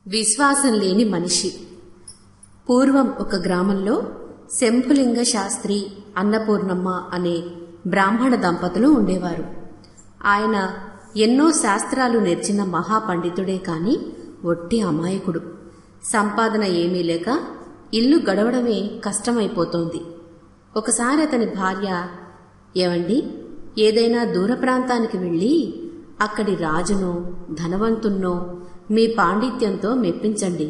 విశ్వాసం లేని మనిషి. పూర్వం ఒక గ్రామంలో శంభులింగ శాస్త్రి, అన్నపూర్ణమ్మ అనే బ్రాహ్మణ దంపతులు ఉండేవారు. ఆయన ఎన్నో శాస్త్రాలు నేర్చిన మహాపండితుడే కాని ఒట్టి అమాయకుడు. సంపాదన ఏమీ లేక ఇల్లు గడవడమే కష్టమైపోతోంది. ఒకసారి అతని భార్య, ఏవండి, ఏదైనా దూర ప్రాంతానికి వెళ్ళి అక్కడి రాజునో ధనవంతున్నో మీ పాండిత్యంతో మెప్పించండి.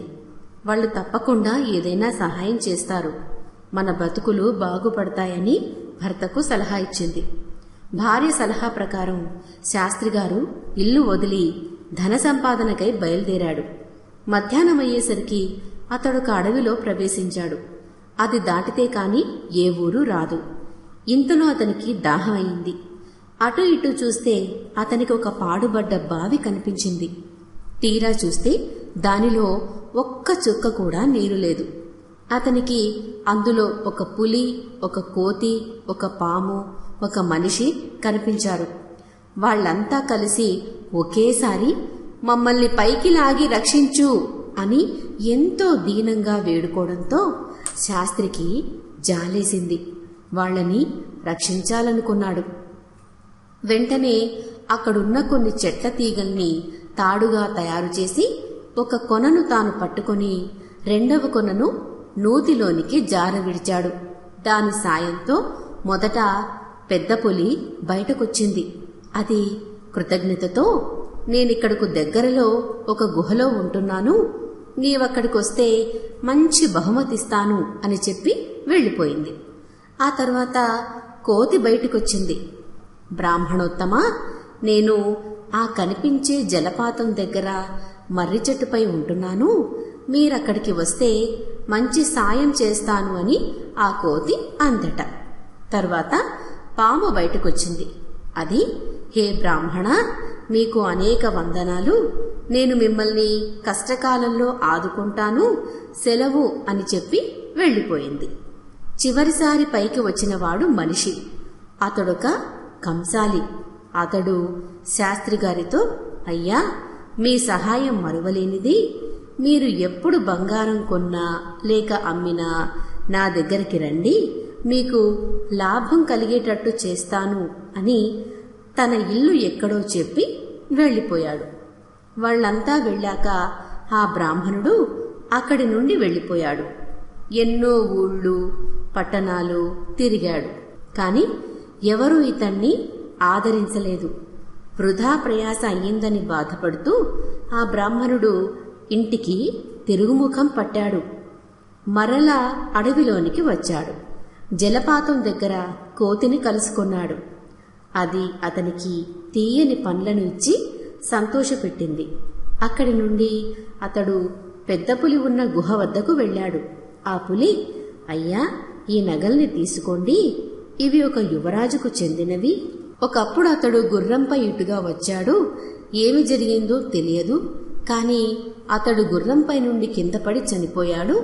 వాళ్ళు తప్పకుండా ఏదైనా సహాయం చేస్తారు, మన బతుకులు బాగుపడతాయని భర్తకు సలహా ఇచ్చింది. భార్య సలహా ప్రకారం శాస్త్రిగారు ఇల్లు వదిలి ధన సంపాదనకై బయలుదేరాడు. మధ్యాహ్నమయ్యేసరికి అతడొక అడవిలో ప్రవేశించాడు. అది దాటితే కాని ఏ ఊరు రాదు. ఇంతలో అతనికి దాహమైంది. అటు ఇటు చూస్తే అతనికి ఒక పాడుబడ్డ బావి కనిపించింది. తీరా చూస్తే దానిలో ఒక్క చుక్క కూడా నీరు లేదు. అతనికి అందులో ఒక పులి, ఒక కోతి, ఒక పాము, ఒక మనిషి కనిపించారు. వాళ్లంతా కలిసి ఒకేసారి మమ్మల్ని పైకి లాగి రక్షించు అని ఎంతో దీనంగా వేడుకోవడంతో శాస్త్రికి జాలేసింది. వాళ్లని రక్షించాలనుకున్నాడు. వెంటనే అక్కడున్న కొన్ని చెట్ల తీగల్ని తాడుగా తయారు చేసి ఒక కొనను తాను పట్టుకొని రెండవ కొనను నూతిలోనికి జార విడిచాడు. దాని సాయంతో మొదట పెద్ద పులి బయటకొచ్చింది. అది కృతజ్ఞతతో, నేనిక్కడకు దగ్గరలో ఒక గుహలో ఉంటున్నాను, నీవక్కడికొస్తే మంచి బహుమతిస్తాను అని చెప్పి వెళ్లిపోయింది. ఆ తర్వాత కోతి బయటకొచ్చింది. బ్రాహ్మణోత్తమా, నేను ఆ కనిపించే జలపాతం దగ్గర మర్రి చెట్టుపై ఉంటున్నాను, మీరక్కడికి వస్తే మంచి సాయం చేస్తాను అని ఆ కోతి అందట. తర్వాత పాము బయటకొచ్చింది. అది, హే బ్రాహ్మణ, మీకు అనేక వందనాలు, నేను మిమ్మల్ని కష్టకాలంలో ఆదుకుంటాను, సెలవు అని చెప్పి వెళ్లిపోయింది. చివరిసారి పైకి వచ్చినవాడు మనిషి. అతడొక కంసాలి. అతడు శాస్త్రిగారితో, అయ్యా, మీ సహాయం మరువలేనిది, మీరు ఎప్పుడు బంగారం కొన్నా లేక అమ్మినా నా దగ్గరికి రండి, మీకు లాభం కలిగేటట్టు చేస్తాను అని తన ఇల్లు ఎక్కడో చెప్పి వెళ్లిపోయాడు. వాళ్లంతా వెళ్ళాక ఆ బ్రాహ్మణుడు అక్కడి నుండి వెళ్లిపోయాడు. ఎన్నో ఊళ్ళు పట్టణాలు తిరిగాడు. కాని ఎవరూ ఇతన్ని ఆదరించలేదు. వృధా ప్రయాస అయ్యిందని బాధపడుతూ ఆ బ్రాహ్మణుడు ఇంటికి తిరుగుముఖం పట్టాడు. మరలా అడవిలోనికి వచ్చాడు. జలపాతం దగ్గర కోతిని కలుసుకున్నాడు. అది అతనికి తీయని పండ్లను ఇచ్చి సంతోషపెట్టింది. అక్కడి నుండి అతడు పెద్ద పులి ఉన్న గుహ వద్దకు వెళ్ళాడు. ఆ పులి, అయ్యా, ఈ నగల్ని తీసుకోండి, ఇవి ఒక యువరాజుకు చెందినవి. ఒకప్పుడు అతడు గుర్రంపై ఇటుగా వచ్చాడు, ఏమి జరిగిందో తెలియదు, కాని అతడు గుర్రంపై నుండి కిందపడి చనిపోయాడు.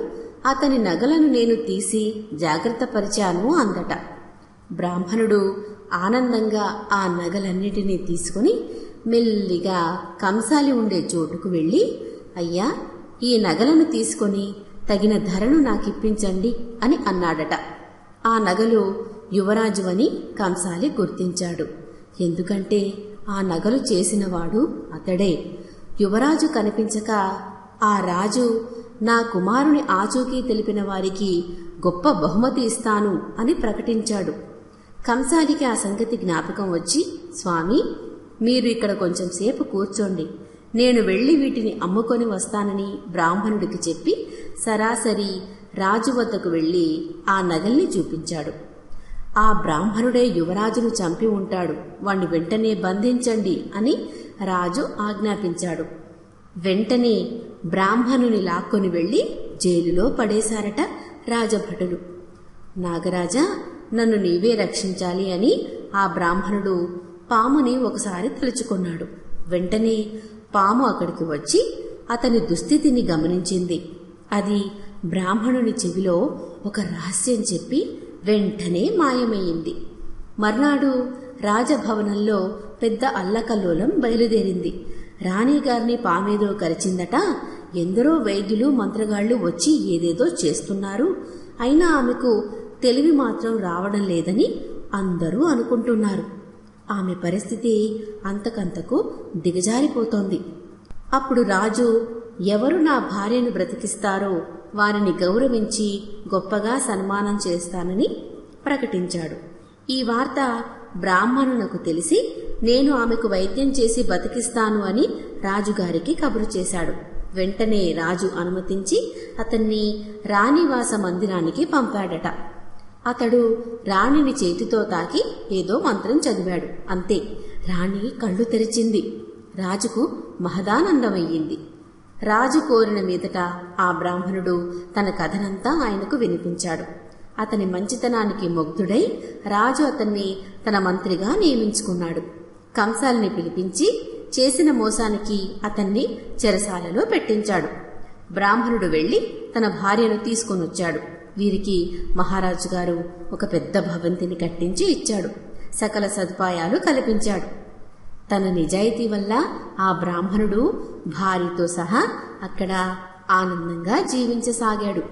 అతని నగలను నేను తీసి జాగ్రత్తపరిచాను అందట. బ్రాహ్మణుడు ఆనందంగా ఆ నగలన్నిటినీ తీసుకుని మెల్లిగా కంసాలి ఉండే చోటుకు వెళ్లి, అయ్యా, ఈ నగలను తీసుకొని తగిన ధరను నాకిప్పించండి అని అన్నాడట. ఆ నగలు యువరాజు అని కంసాలి గుర్తించాడు. ఎందుకంటే ఆ నగలు చేసినవాడు అతడే. యువరాజు కనిపించక ఆ రాజు, నా కుమారుని ఆచూకీ తెలిపిన వారికి గొప్ప బహుమతి ఇస్తాను అని ప్రకటించాడు. కంసాలికి ఆ సంగతి జ్ఞాపకం వచ్చి, స్వామి, మీరు ఇక్కడ కొంచెం సేపు కూర్చోండి, నేను వెళ్లి వీటిని అమ్ముకొని వస్తానని బ్రాహ్మణుడికి చెప్పి సరాసరి రాజు వద్దకు వెళ్లి ఆ నగల్ని చూపించాడు. ఆ బ్రాహ్మణుడే యువరాజును చంపి ఉంటాడు, వాణ్ణి వెంటనే బంధించండి అని రాజు ఆజ్ఞాపించాడు. వెంటనే బ్రాహ్మణుని లాక్కొని వెళ్లి జైలులో పడేశారట రాజభటులు. నాగరాజా, నన్ను నీవే రక్షించాలి అని ఆ బ్రాహ్మణుడు పాముని ఒకసారి తలుచుకున్నాడు. వెంటనే పాము అక్కడికి వచ్చి అతని దుస్థితిని గమనించింది. అది బ్రాహ్మణుని చెవిలో ఒక రహస్యం చెప్పి వెంటనే మాయమయ్యింది. మర్నాడు రాజభవనంలో పెద్ద అల్లకల్లోలం బయలుదేరింది. రాణిగారిని పామేదో కరిచిందట. ఎందరో వైద్యులు మంత్రగాళ్లు వచ్చి ఏదేదో చేస్తున్నారు, అయినా ఆమెకు తెలివి మాత్రం రావడం లేదని అందరూ అనుకుంటున్నారు. ఆమె పరిస్థితి అంతకంతకు దిగజారిపోతోంది. అప్పుడు రాజు ఎవరు నా భార్యను బ్రతికిస్తారో వారిని గౌరవించి గొప్పగా సన్మానం చేస్తానని ప్రకటించాడు. ఈ వార్త బ్రాహ్మణునకు తెలిసి నేను ఆమెకు వైద్యం చేసి బతికిస్తాను అని రాజుగారికి కబురు చేశాడు. వెంటనే రాజు అనుమతించి అతన్ని రాణివాస మందిరానికి పంపాడట. అతడు రాణిని చేతితో తాకి ఏదో మంత్రం చదివాడు. అంతే, రాణి కళ్ళు తెరిచింది. రాజుకు మహదానందమయ్యింది. రాజు కోరిన మీదట ఆ బ్రాహ్మణుడు తన కథనంతా ఆయనకు వినిపించాడు. అతని మంచితనానికి ముగ్ధుడై రాజు అతన్ని తన మంత్రిగా నియమించుకున్నాడు. కంసాలిని పిలిపించి చేసిన మోసానికి అతన్ని చెరసాలలో పెట్టించాడు. బ్రాహ్మణుడు వెళ్లి తన భార్యను తీసుకొనొచ్చాడు. వీరికి మహారాజు గారు ఒక పెద్ద భవంతిని కట్టించి ఇచ్చాడు. సకల సదుపాయాలు కల్పించాడు. తన నిజాయితీ వల్ల ఆ బ్రాహ్మణుడు భార్యతో సహా అక్కడ ఆనందంగా జీవించసాగాడు.